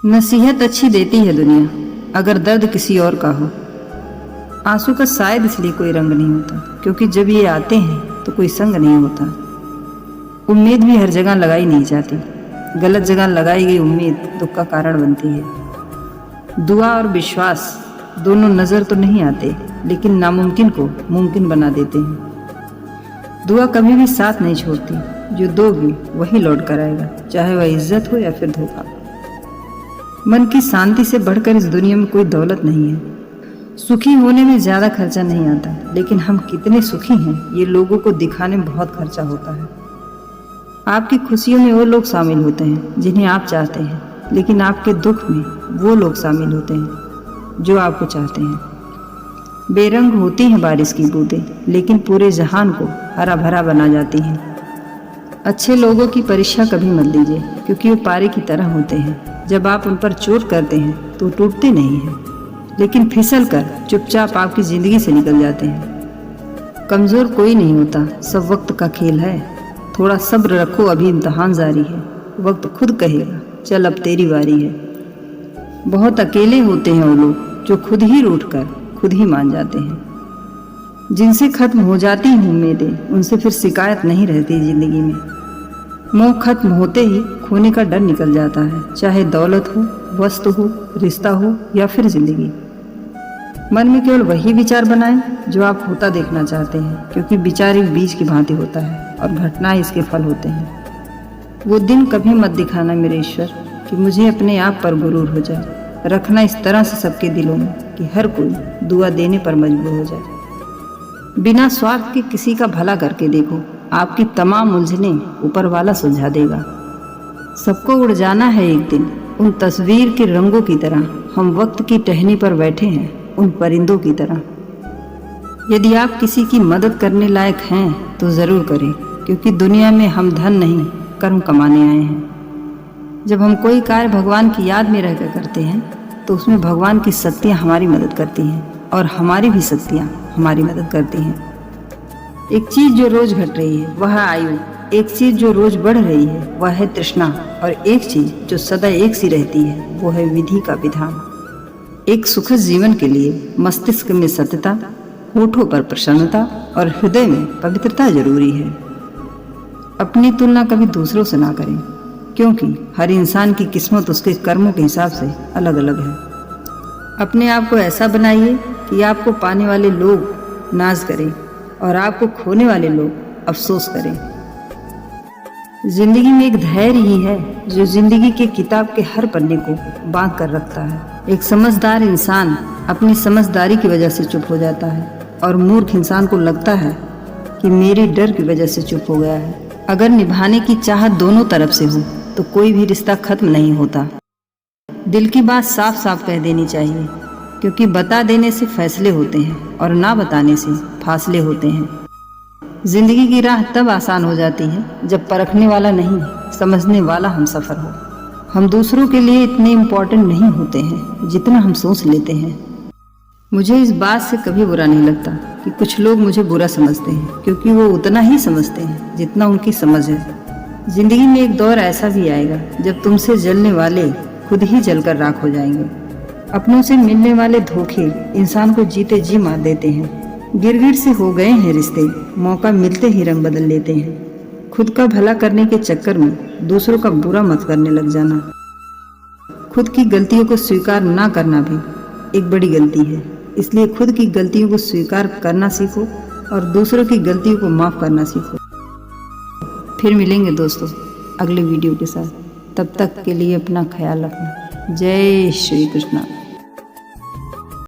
नसीहत अच्छी देती है दुनिया, अगर दर्द किसी और का हो। आंसू का शायद इसलिए कोई रंग नहीं होता, क्योंकि जब ये आते हैं तो कोई संग नहीं होता। उम्मीद भी हर जगह लगाई नहीं जाती, गलत जगह लगाई गई उम्मीद दुख का कारण बनती है। दुआ और विश्वास दोनों नज़र तो नहीं आते, लेकिन नामुमकिन को मुमकिन बना देते हैं। दुआ कभी भी साथ नहीं छोड़ती, जो दोगी वही लौट कर आएगा, चाहे वह इज्जत हो या फिर धोखा। मन की शांति से बढ़कर इस दुनिया में कोई दौलत नहीं है। सुखी होने में ज़्यादा खर्चा नहीं आता, लेकिन हम कितने सुखी हैं ये लोगों को दिखाने में बहुत खर्चा होता है। आपकी खुशियों में वो लोग शामिल होते हैं जिन्हें आप चाहते हैं, लेकिन आपके दुख में वो लोग शामिल होते हैं जो आपको चाहते हैं। बेरंग होती हैं बारिश की बूंदें, लेकिन पूरे जहान को हरा भरा बना जाती हैं। अच्छे लोगों की परीक्षा कभी मत लीजिए, क्योंकि वो पारे की तरह होते हैं। जब आप उन पर चोट करते हैं तो टूटते नहीं हैं, लेकिन फिसल कर चुपचाप आपकी ज़िंदगी से निकल जाते हैं। कमज़ोर कोई नहीं होता, सब वक्त का खेल है। थोड़ा सब्र रखो, अभी इम्तहान जारी है। वक्त खुद कहेगा चल अब तेरी बारी है। बहुत अकेले होते हैं वो लोग जो खुद ही रूठ कर खुद ही मान जाते हैं। जिनसे खत्म हो जाती हैं उम्मीदें, उनसे फिर शिकायत नहीं रहती ज़िंदगी में। मोह खत्म होते ही खोने का डर निकल जाता है, चाहे दौलत हो, वस्तु हो, रिश्ता हो या फिर जिंदगी। मन में केवल वही विचार बनाएं जो आप होता देखना चाहते हैं, क्योंकि विचार एक बीज की भांति होता है और घटनाएं इसके फल होते हैं। वो दिन कभी मत दिखाना मेरे ईश्वर कि मुझे अपने आप पर गुरूर हो जाए। रखना इस तरह से सबके दिलों में कि हर कोई दुआ देने पर मजबूर हो जाए। बिना स्वार्थ के किसी का भला करके देखो, आपकी तमाम उलझनें ऊपर वाला सुलझा देगा। सबको उड़ जाना है एक दिन, उन तस्वीर के रंगों की तरह। हम वक्त की टहनी पर बैठे हैं उन परिंदों की तरह। यदि आप किसी की मदद करने लायक हैं तो ज़रूर करें, क्योंकि दुनिया में हम धन नहीं कर्म कमाने आए हैं। जब हम कोई कार्य भगवान की याद में रहकर करते हैं तो उसमें भगवान की शक्तियाँ हमारी मदद करती हैं और हमारी भी शक्तियाँ हमारी मदद करती हैं। एक चीज़ जो रोज़ घट रही है वह है आयु, एक चीज़ जो रोज़ बढ़ रही है वह है तृष्णा, और एक चीज़ जो सदा एक सी रहती है वो है विधि का विधान। एक सुखद जीवन के लिए मस्तिष्क में सत्यता, होठों पर प्रसन्नता और हृदय में पवित्रता जरूरी है। अपनी तुलना कभी दूसरों से ना करें, क्योंकि हर इंसान की किस्मत उसके कर्मों के हिसाब से अलग अलग है। अपने आप को ऐसा बनाइए कि आपको पाने वाले लोग नाज करें और आपको खोने वाले लोग अफसोस करें। जिंदगी में एक धैर्य ही है जो जिंदगी के किताब के हर पन्ने को बांध कर रखता है। एक समझदार इंसान अपनी समझदारी की वजह से चुप हो जाता है, और मूर्ख इंसान को लगता है कि मेरे डर की वजह से चुप हो गया है। अगर निभाने की चाहत दोनों तरफ से हो तो कोई भी रिश्ता खत्म नहीं होता। दिल की बात साफ साफ कह देनी चाहिए, क्योंकि बता देने से फैसले होते हैं और ना बताने से फासले होते हैं। जिंदगी की राह तब आसान हो जाती है जब परखने वाला नहीं, समझने वाला हम सफ़र हो। हम दूसरों के लिए इतने इम्पोर्टेंट नहीं होते हैं जितना हम सोच लेते हैं। मुझे इस बात से कभी बुरा नहीं लगता कि कुछ लोग मुझे बुरा समझते हैं, क्योंकि वो उतना ही समझते हैं जितना उनकी समझ है। जिंदगी में एक दौर ऐसा भी आएगा जब तुमसे जलने वाले खुद ही जलकर राख हो जाएंगे। अपनों से मिलने वाले धोखे इंसान को जीते जी मार देते हैं। गिरगिट से हो गए हैं रिश्ते, मौका मिलते ही रंग बदल लेते हैं। खुद का भला करने के चक्कर में दूसरों का बुरा मत करने लग जाना। खुद की गलतियों को स्वीकार ना करना भी एक बड़ी गलती है, इसलिए खुद की गलतियों को स्वीकार करना सीखो और दूसरों की गलतियों को माफ़ करना सीखो। फिर मिलेंगे दोस्तों अगले वीडियो के साथ। तब तक के लिए अपना ख्याल रखना। जय श्री कृष्ण।